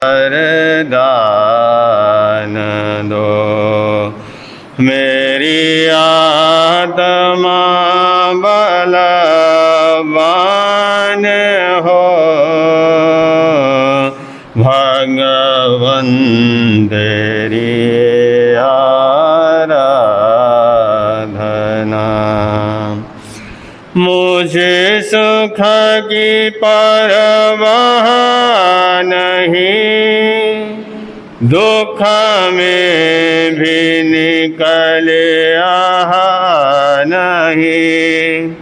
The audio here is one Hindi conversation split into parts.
वरदान दो, मेरी आत्मा बलवान हो, भगवन तेरी आराधना। मुझे सुख की परवाह नहीं, दुख में भी निकले आहा नहीं।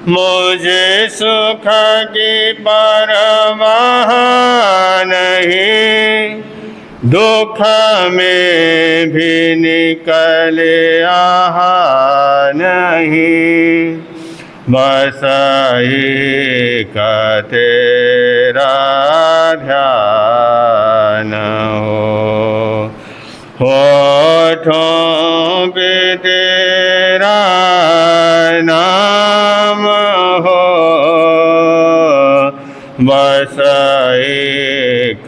मुझे सुख की परवाह नहीं, दुख में भी निकले आहा नहीं। बस एक तेरा ध्यान होठों पे तेरा नाम हो, बस एक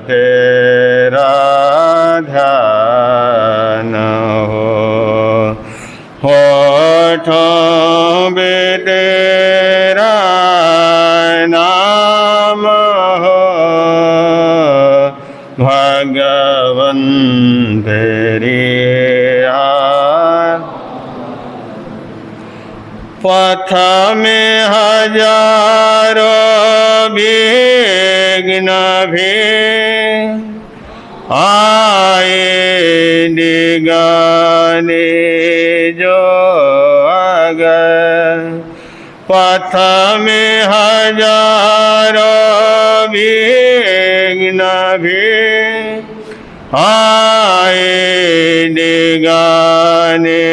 तेरा ध्यान हो। होठों पे तेरा नाम हो, भगवन तेरी पथ में हजारों विघ्न भी आए निगाने जो अगर, पथ में हजारों विघ्न भी आए निगाने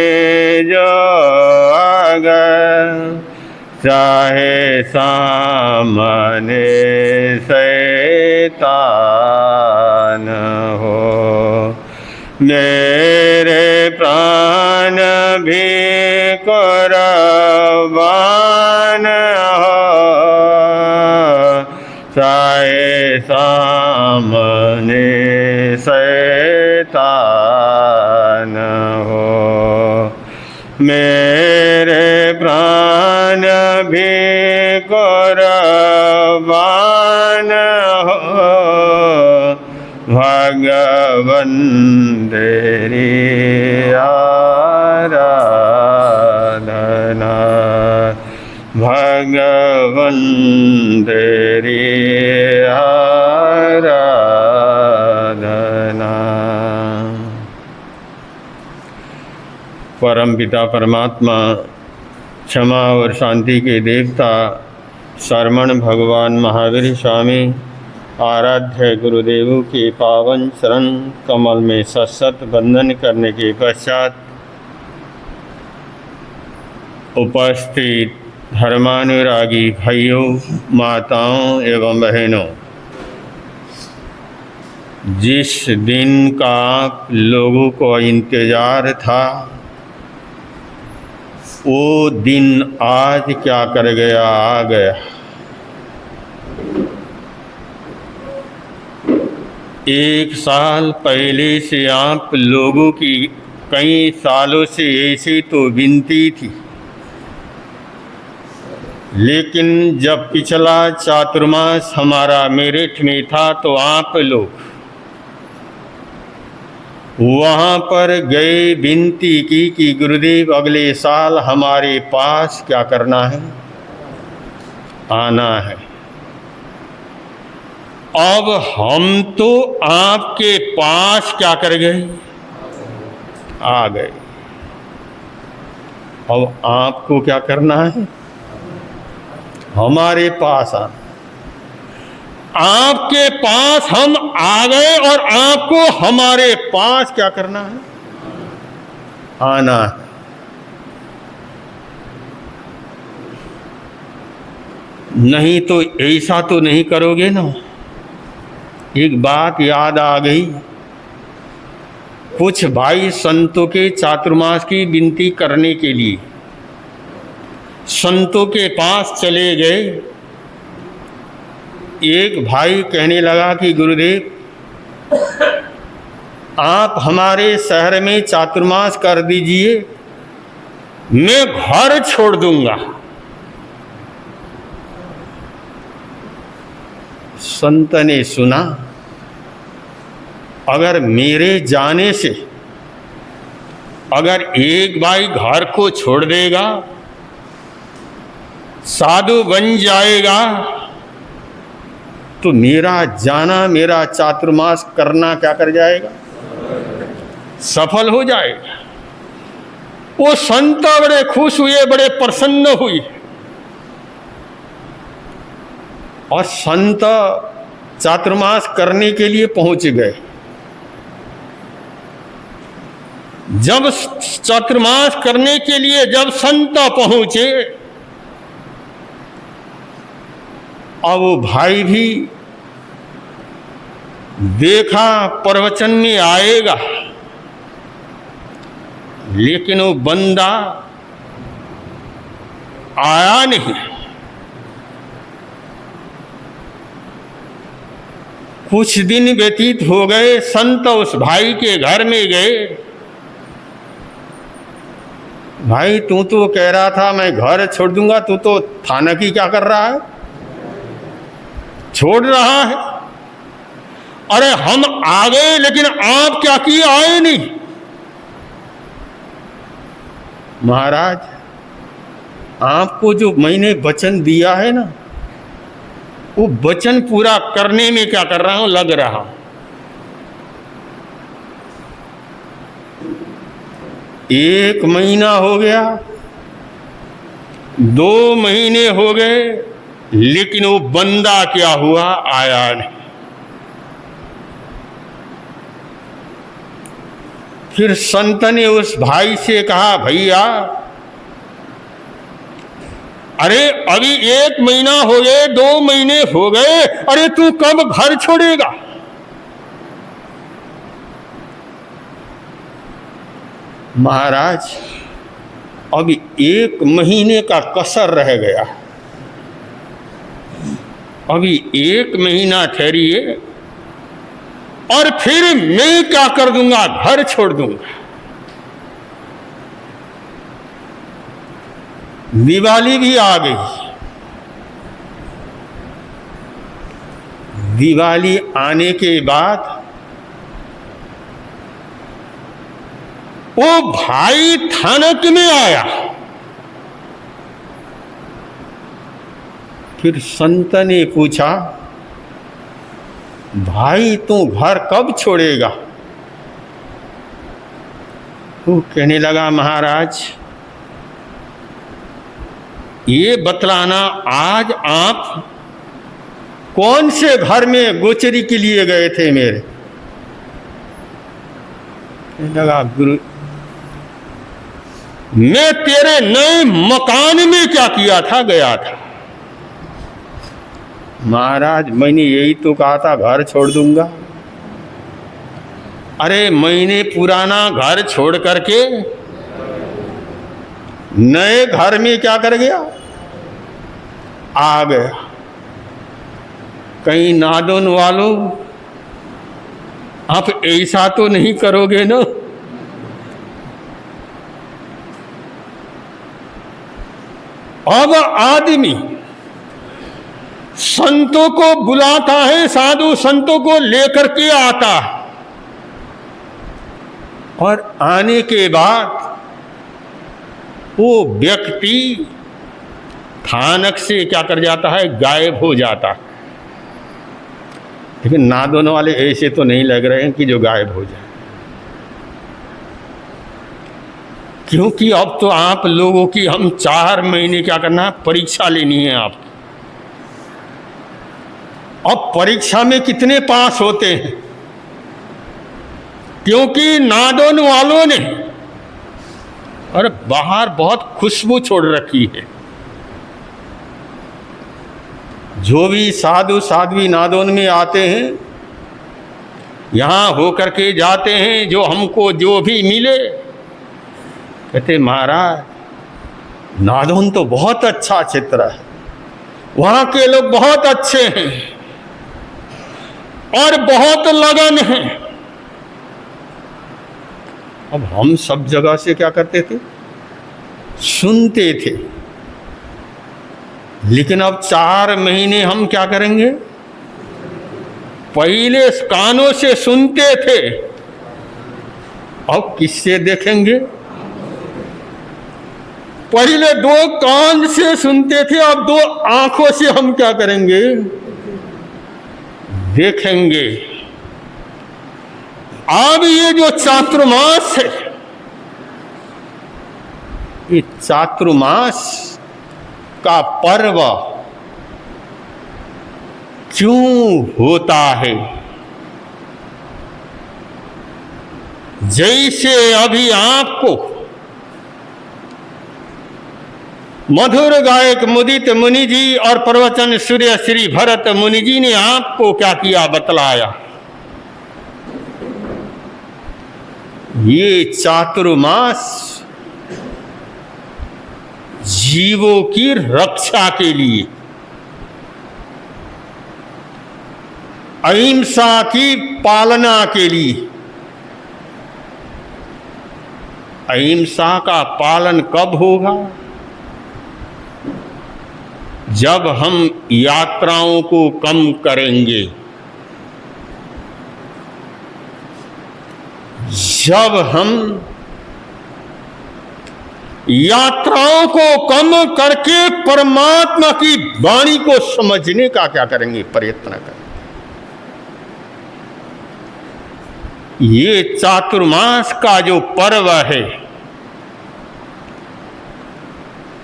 जो अगर, चाहे सामने शैतान हो, मेरे प्राण भी कुर्बान हो, चाहे सामने शैतान हो। मेरे प्राण भी कुर्बान हो, भगवन तेरी आराधना, भगवन तेरी आराधना। परमपिता परमात्मा, क्षमा और शांति के देवता शरवण भगवान महावीर स्वामी आराध्य गुरुदेवों के पावन शरण कमल में सशत वंदन करने के पश्चात उपस्थित धर्मानुरागी भाइयों, माताओं एवं बहनों, जिस दिन का आप लोगों को इंतज़ार था, वो दिन आज क्या कर गया, आ गया। एक साल पहले से आप लोगों की कई सालों से ऐसी तो विनती थी, लेकिन जब पिछला चातुर्मास हमारा मेरठ में था तो आप लोग वहाँ पर गए, विनती की कि गुरुदेव अगले साल हमारे पास क्या करना है, आना है। अब हम तो आपके पास क्या कर गए, आ गए। अब आपको क्या करना है, हमारे पास आना। आपके पास हम आ गए और आपको हमारे पास क्या करना है, आना है। नहीं तो ऐसा तो नहीं करोगे ना। एक बात याद आ गई, कुछ भाई संतों के चातुर्मास की विनती करने के लिए संतों के पास चले गए। एक भाई कहने लगा कि गुरुदेव आप हमारे शहर में चातुर्मास कर दीजिए, मैं घर छोड़ दूंगा। संत ने सुना, अगर मेरे जाने से अगर एक भाई घर को छोड़ देगा, साधु बन जाएगा, तो मेरा जाना, मेरा चातुर्मास करना क्या कर जाएगा? सफल हो जाएगा। वो संत बड़े खुश हुए, बड़े प्रसन्न हुए, और संत चातुर्मास करने के लिए पहुंच गए। जब चातुर्मास करने के लिए जब संत पहुंचे, और वो भाई भी देखा प्रवचन में आएगा, लेकिन वो बंदा आया नहीं। कुछ दिन व्यतीत हो गए, संत उस भाई के घर में गए। भाई तू तो कह रहा था मैं घर छोड़ दूंगा, तू तो थाना की क्या कर रहा है? छोड़ रहा है। अरे हम आ गए, लेकिन आप क्या किए, आए नहीं। महाराज, आपको जो मैंने वचन दिया है ना, वो वचन पूरा करने में क्या कर रहा हूं, लग रहा हूं। 1 महीना हो गया, 2 महीने हो गए, लेकिन वो बंदा क्या हुआ, आया नहीं। फिर संत ने उस भाई से कहा, भैया अरे अभी 1 महीना हो गए, 2 महीने हो गए, अरे तू कब घर छोड़ेगा? महाराज, अभी 1 महीने का कसर रह गया, अभी 1 महीना ठहरिए, और फिर मैं क्या कर दूंगा, घर छोड़ दूंगा। दिवाली भी आ गई। दिवाली आने के बाद वो भाई थानक में आया। फिर संत ने पूछा, भाई तू घर कब छोड़ेगा? वो कहने लगा, महाराज ये बतलाना, आज आप कौन से घर में गोचरी के लिए गए थे मेरे? कहने लगा, गुरु मैं तेरे नए मकान में क्या किया था, गया था। महाराज मैंने यही तो कहा था, घर छोड़ दूंगा। अरे मैंने पुराना घर छोड़ करके नए घर में क्या कर गया, आ गया। कहीं नादोन वालों, आप ऐसा तो नहीं करोगे ना? अब आदमी संतों को बुलाता है, साधु संतों को लेकर के आता है, और आने के बाद वो व्यक्ति थानक से क्या कर जाता है, गायब हो जाता है। लेकिन नादोन वाले ऐसे तो नहीं लग रहे हैं कि जो गायब हो जाए, क्योंकि अब तो आप लोगों की हम 4 महीने क्या करना है, परीक्षा लेनी है। आप अब परीक्षा में कितने पास होते हैं, क्योंकि नादोन वालों ने और बाहर बहुत खुशबू छोड़ रखी है। जो भी साधु साध्वी नादोन में आते हैं, यहाँ होकर के जाते हैं, जो हमको जो भी मिले, कहते महाराज नादोन तो बहुत अच्छा क्षेत्र है, वहाँ के लोग बहुत अच्छे हैं, और बहुत लगन है। अब हम सब जगह से क्या करते थे, सुनते थे, लेकिन अब 4 महीने हम क्या करेंगे, पहले कानों से सुनते थे, अब किससे देखेंगे। पहले 2 कान से सुनते थे, अब 2 आंखों से हम क्या करेंगे, देखेंगे। अब ये जो चातुर्मास है, ये चातुर्मास का पर्व क्यों होता है। जैसे अभी आपको मधुर गायक मुदित मुनि जी और प्रवचन सूर्य श्री भरत मुनि जी ने आपको क्या किया, बतलाया। ये चातुर्मास जीवों की रक्षा के लिए, अहिंसा की पालना के लिए। अहिंसा का पालन कब होगा, जब हम यात्राओं को कम करेंगे, जब हम यात्राओं को कम करके परमात्मा की वाणी को समझने का क्या करेंगे, प्रयत्न करेंगे। ये चातुर्मास का जो पर्व है,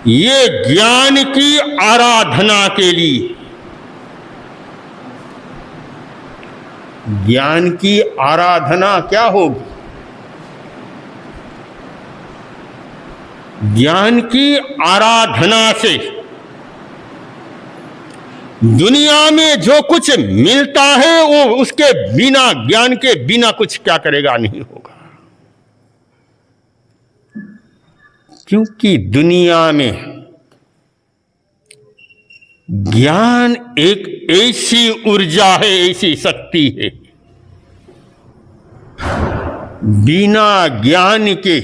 ये ज्ञान की आराधना के लिए, ज्ञान की आराधना क्या होगी, ज्ञान की आराधना से दुनिया में जो कुछ मिलता है वो उसके बिना, ज्ञान के बिना कुछ क्या करेगा, नहीं होगा। क्योंकि दुनिया में ज्ञान एक ऐसी ऊर्जा है, ऐसी शक्ति है, बिना ज्ञान के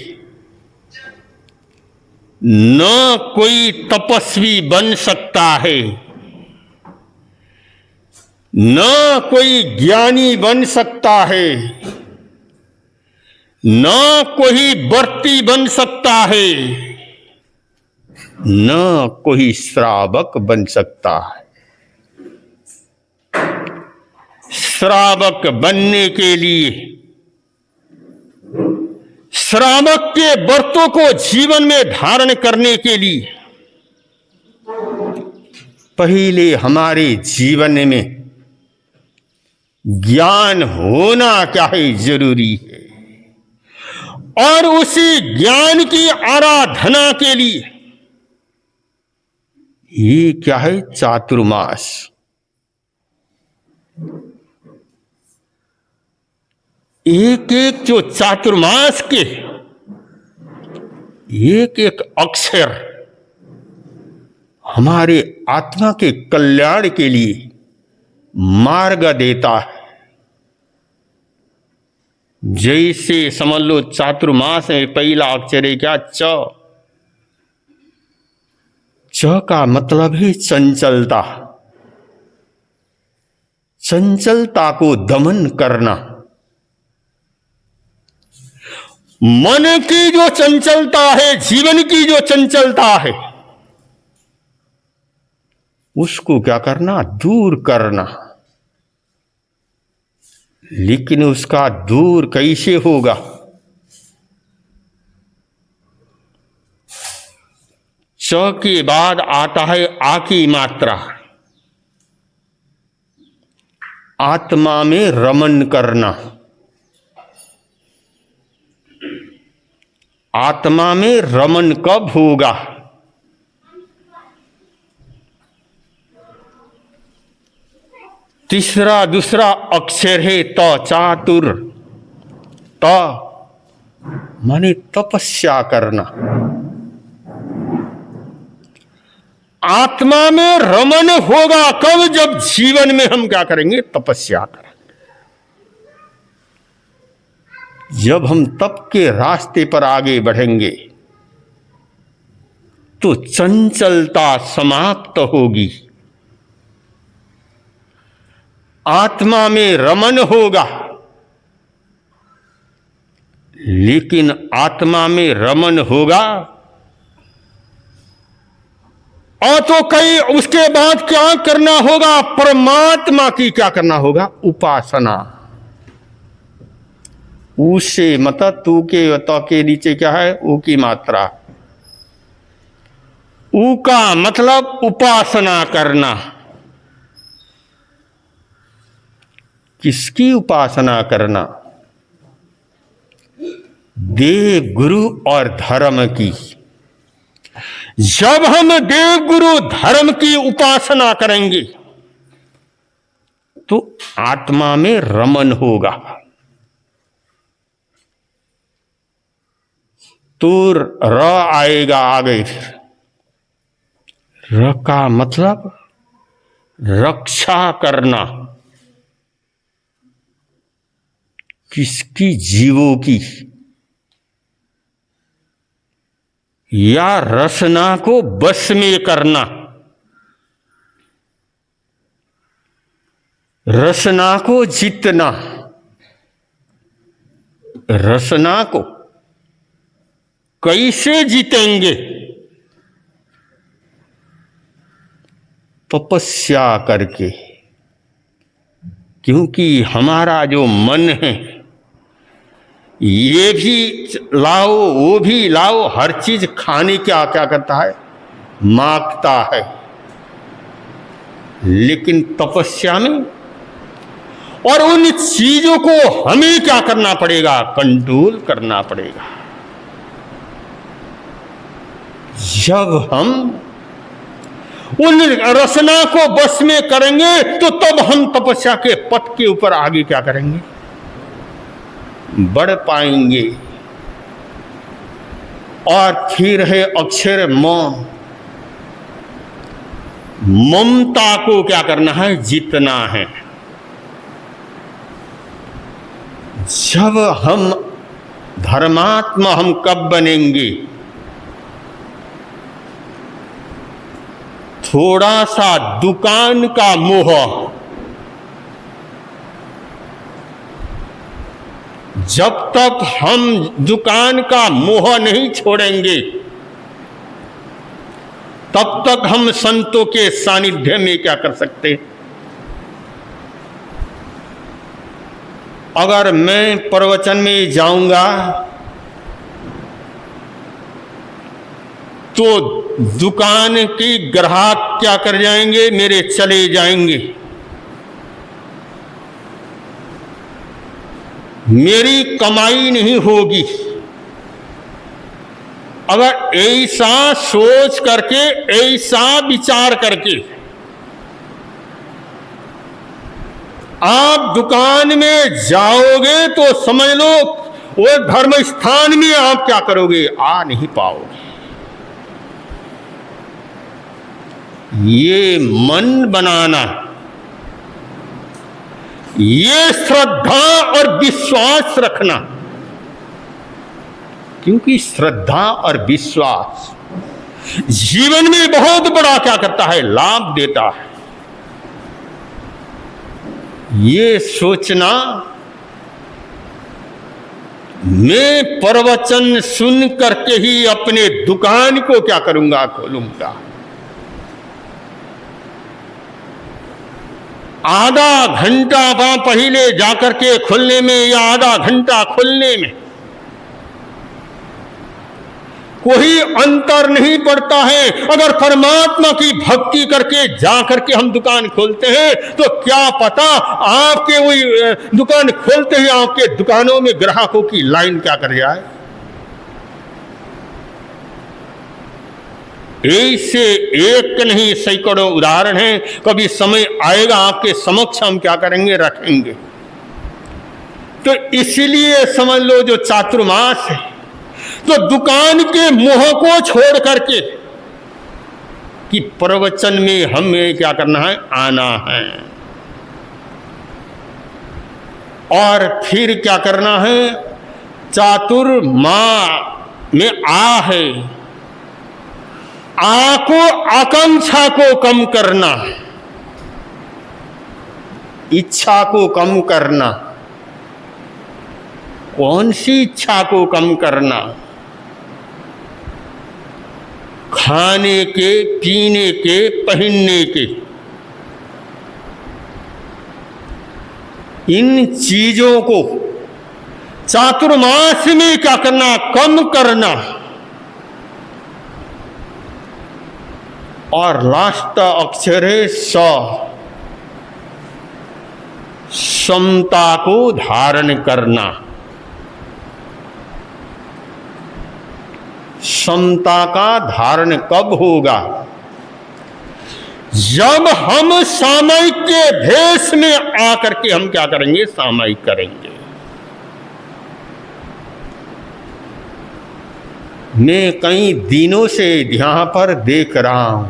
न कोई तपस्वी बन सकता है, न कोई ज्ञानी बन सकता है, न कोई व्रती बन सकता है, न कोई श्रावक बन सकता है। श्रावक बनने के लिए, श्रावक के व्रतों को जीवन में धारण करने के लिए पहले हमारे जीवन में ज्ञान होना क्या है, जरूरी है। और उसी ज्ञान की आराधना के लिए ये क्या है, चातुर्मास। एक एक जो चातुर्मास के एक एक अक्षर हमारे आत्मा के कल्याण के लिए मार्ग देता है। जैसे समझ लो चातुर्मास में पहला अक्षर है क्या, च। च का मतलब है चंचलता, चंचलता को दमन करना। मन की जो चंचलता है, जीवन की जो चंचलता है, उसको क्या करना, दूर करना। लेकिन उसका दूर कैसे होगा? च के बाद आता है आ की मात्रा, आत्मा में रमन करना। आत्मा में रमन कब होगा? तीसरा दूसरा अक्षर है त, चातुर। त माने तपस्या करना। आत्मा में रमन होगा कब? जब जीवन में हम क्या करेंगे, तपस्या करेंगे। जब हम तप के रास्ते पर आगे बढ़ेंगे तो चंचलता समाप्त होगी, आत्मा में रमन होगा। लेकिन आत्मा में रमन होगा और तो कई उसके बाद क्या करना होगा? परमात्मा की क्या करना होगा? उपासना। उसे मत तू के तो के नीचे क्या है? ऊ की मात्रा। ऊ का मतलब उपासना करना। किसकी उपासना करना? देव गुरु और धर्म की। जब हम देव गुरु धर्म की उपासना करेंगे तो आत्मा में रमन होगा। तो र आएगा आगे, र का मतलब रक्षा करना। किसकी? जीवों की। या रसना को बस में करना। रसना को जीतना। रसना को कैसे जीतेंगे? तपस्या करके। क्योंकि हमारा जो मन है, ये भी लाओ वो भी लाओ, हर चीज खाने क्या क्या करता है? मांगता है। लेकिन तपस्या में और उन चीजों को हमें क्या करना पड़ेगा? कंट्रोल करना पड़ेगा। जब हम उन रसना को बस में करेंगे तो तब हम तपस्या के पथ के ऊपर आगे क्या करेंगे? बढ़ पाएंगे। और फिर है अक्षर मम। ममता को क्या करना है? जीतना है। जब हम धर्मात्मा हम कब बनेंगे? थोड़ा सा दुकान का मोह, जब तक हम दुकान का मोह नहीं छोड़ेंगे तब तक हम संतों के सानिध्य में क्या कर सकते? अगर मैं प्रवचन में जाऊंगा तो दुकान की ग्राहक क्या कर जाएंगे? मेरे चले जाएंगे। मेरी कमाई नहीं होगी। अगर ऐसा सोच करके, ऐसा विचार करके आप दुकान में जाओगे तो समझ लो वो धर्म स्थान में आप क्या करोगे? आ नहीं पाओगे। ये मन बनाना, ये श्रद्धा और विश्वास रखना। क्योंकि श्रद्धा और विश्वास जीवन में बहुत बड़ा क्या करता है? लाभ देता है। ये सोचना मैं प्रवचन सुन करके ही अपने दुकान को क्या करूंगा? खोलूंगा। आधा घंटा पहले जाकर के खुलने में या आधा घंटा खुलने में कोई अंतर नहीं पड़ता है। अगर परमात्मा की भक्ति करके जाकर के हम दुकान खोलते हैं तो क्या पता आपके वही दुकान खोलते ही आपके दुकानों में ग्राहकों की लाइन क्या कर जाए। ऐसे एक नहीं सैकड़ों उदाहरण हैं। कभी समय आएगा आपके समक्ष हम क्या करेंगे? रखेंगे। तो इसलिए समझ लो जो चातुर्मास है तो दुकान के मोह को छोड़ करके कि प्रवचन में हमें क्या करना है? आना है। और फिर क्या करना है? चातुर्मा में आ है, आ को आकांक्षा को कम करना, इच्छा को कम करना। कौन सी इच्छा को कम करना? खाने के, पीने के, पहनने के, इन चीजों को चातुर्मास में क्या करना? कम करना। और लास्ट अक्षर है स, समता को धारण करना। समता का धारण कब होगा? जब हम सामायिक के भेष में आकर के हम क्या करेंगे? सामायिक करेंगे। मैं कई दिनों से यहां पर देख रहा हूं,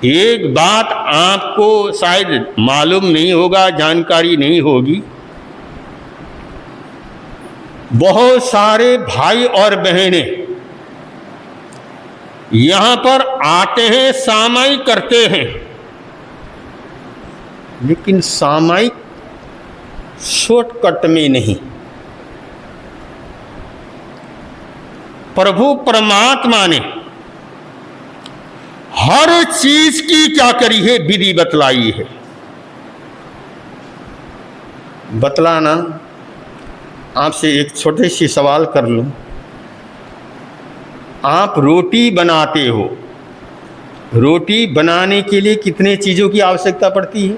एक बात आपको शायद मालूम नहीं होगा, जानकारी नहीं होगी। बहुत सारे भाई और बहनें यहां पर आते हैं, सामायिक करते हैं, लेकिन सामायिक शॉर्टकट में नहीं। प्रभु परमात्मा ने हर चीज की क्या करी है? विधि बतलाई है। बतलाना, आपसे एक छोटे सी सवाल कर लूं। आप रोटी बनाते हो, रोटी बनाने के लिए कितने चीजों की आवश्यकता पड़ती है?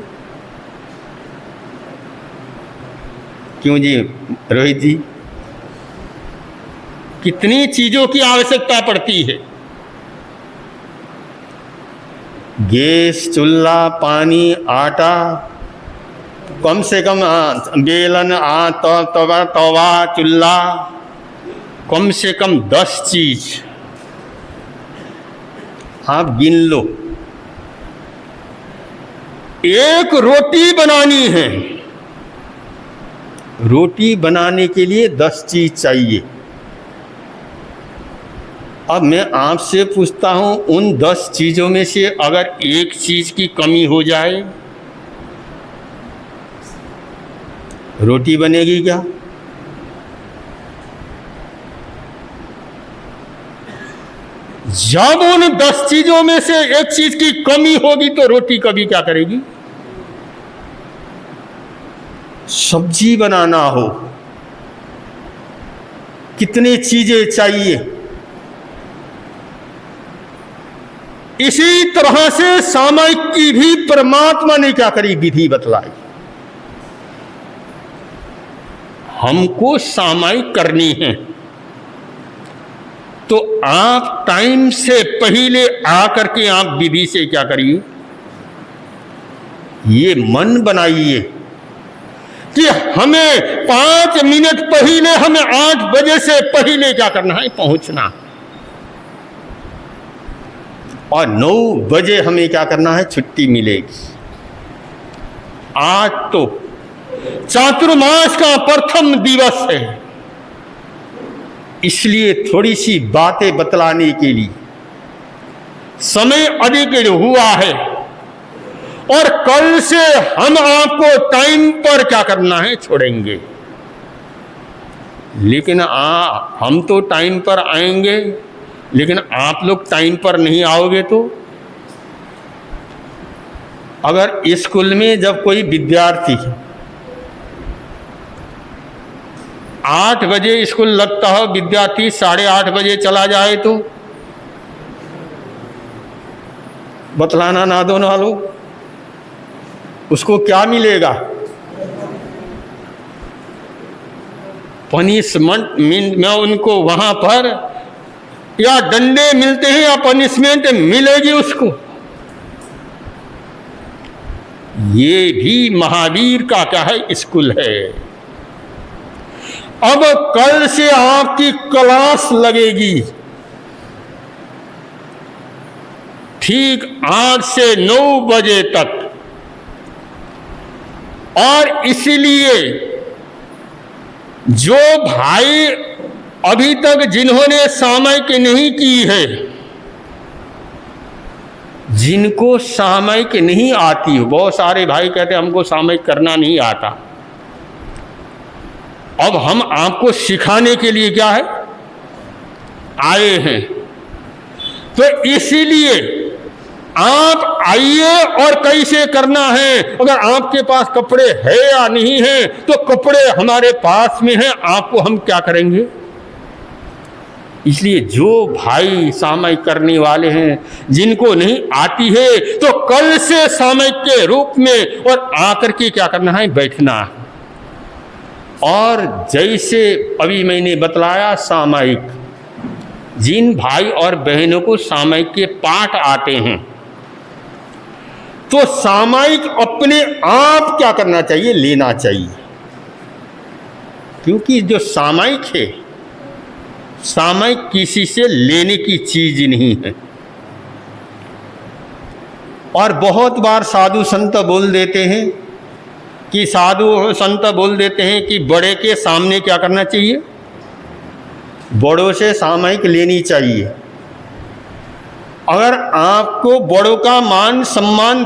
क्यों जी रोहित जी, कितनी चीजों की आवश्यकता पड़ती है? गैस, चूल्हा, पानी, आटा, कम से कम बेलन, तवा, चूल्हा, कम से कम 10 चीज आप गिन लो। एक रोटी बनानी है, रोटी बनाने के लिए 10 चीज चाहिए। अब मैं आपसे पूछता हूं, उन 10 चीजों में से अगर एक चीज की कमी हो जाए, रोटी बनेगी क्या? जब उन 10 चीजों में से एक चीज की कमी होगी तो रोटी कभी क्या करेगी? सब्जी बनाना हो, कितनी चीजें चाहिए? इसी तरह से सामायिक की भी परमात्मा ने क्या करी? विधि बतलाई। हमको सामायिक करनी है तो आप टाइम से पहले आकर के आप विधि से क्या करिए? ये मन बनाइए कि हमें 5 मिनट पहले, हमें 8 बजे से पहले क्या करना है? पहुंचना। और 9 बजे हमें क्या करना है? छुट्टी मिलेगी। आज तो चातुर्मास का प्रथम दिवस है, इसलिए थोड़ी सी बातें बतलाने के लिए समय अधिक हुआ है। और कल से हम आपको टाइम पर क्या करना है? छोड़ेंगे। लेकिन हम तो टाइम पर आएंगे, लेकिन आप लोग टाइम पर नहीं आओगे तो? अगर स्कूल में जब कोई विद्यार्थी 8 बजे स्कूल लगता हो, विद्यार्थी 8:30 बजे चला जाए तो बतलाना ना दो ना लो, उसको क्या मिलेगा? पनिशमेंट में उनको वहां पर या डंडे मिलते हैं या पनिशमेंट मिलेगी उसको। ये भी महावीर का क्या है? स्कूल है। अब कल से आपकी क्लास लगेगी ठीक 8 से 9 बजे तक, और इसलिए जो भाई अभी तक जिन्होंने सामयिक नहीं की है, जिनको सामयिक नहीं आती हो, बहुत सारे भाई कहते हमको सामयिक करना नहीं आता, अब हम आपको सिखाने के लिए क्या है आए हैं। तो इसीलिए आप आइए और कैसे करना है। अगर आपके पास कपड़े है या नहीं है तो कपड़े हमारे पास में हैं, आपको हम क्या करेंगे। इसलिए जो भाई सामयिक करने वाले हैं, जिनको नहीं आती है, तो कल से सामयिक के रूप में और आकर के क्या करना है, बैठना है। और जैसे अभी मैंने बतलाया, सामयिक जिन भाई और बहनों को सामयिक के पाठ आते हैं, तो सामयिक अपने आप क्या करना चाहिए, लेना चाहिए। क्योंकि जो सामयिक है, सामयिक किसी से लेने की चीज नहीं है। और बहुत बार साधु संत बोल देते हैं कि बड़े के सामने क्या करना चाहिए, बड़ों से सामयिक लेनी चाहिए। अगर आपको बड़ों का मान सम्मान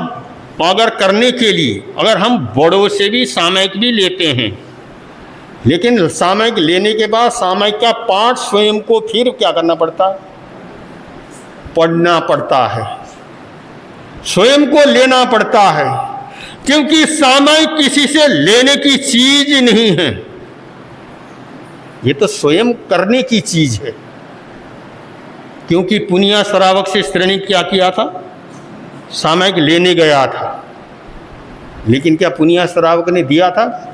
अगर करने के लिए, अगर हम बड़ों से भी सामयिक भी लेते हैं, लेकिन सामयिक लेने के बाद सामयिक का पाठ स्वयं को फिर क्या करना पड़ता है, पढ़ना पड़ता है, स्वयं को लेना पड़ता है। क्योंकि सामयिक किसी से लेने की चीज नहीं है, ये तो स्वयं करने की चीज है। क्योंकि पुनिया श्रावक से श्रेणी क्या किया था, सामयिक लेने गया था, लेकिन क्या पुनिया श्रावक ने दिया था।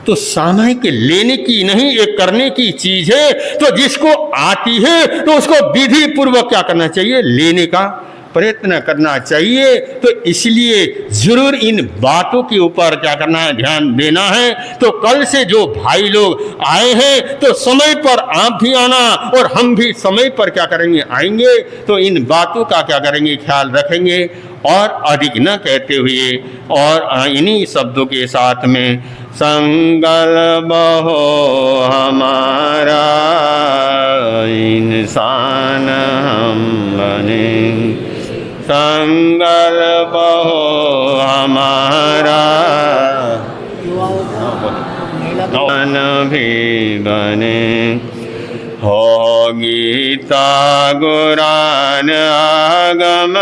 तो सामयिक लेने की नहीं, एक करने की चीज है। तो जिसको आती है तो उसको विधि पूर्वक क्या करना चाहिए, लेने का प्रयत्न करना चाहिए। तो इसलिए जरूर इन बातों के ऊपर क्या करना है, ध्यान देना है। तो कल से जो भाई लोग आए हैं, तो समय पर आप भी आना और हम भी समय पर क्या करेंगे, आएंगे। तो इन बातों का क्या करेंगे, ख्याल रखेंगे। और अधिक न कहते हुए और इन्हीं शब्दों के साथ में संकल्प हो हमारा इंसान हम बने, संकल्प हो हमारा मन भी बने। हो गीता गुरान आगम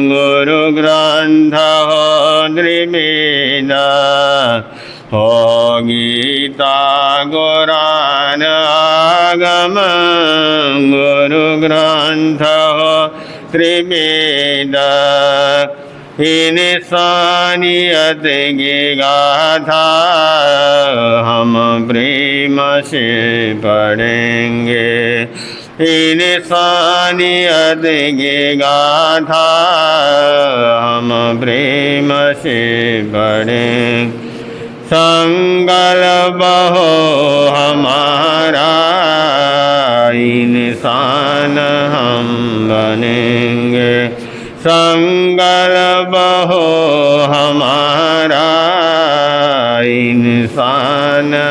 गुरु ग्रंथ हो त्रिवेद, हो गीता गुरान आगम गुरु ग्रंथ हो त्रिवेद। इंसानियत की गाथा हम प्रेम से पढ़ेंगे, इंसानियत की गाथा हम प्रेम से पढ़ें। संकल्प हो हमारा इंसान हम बनेंगे, संकल्प हो हमारा इंसान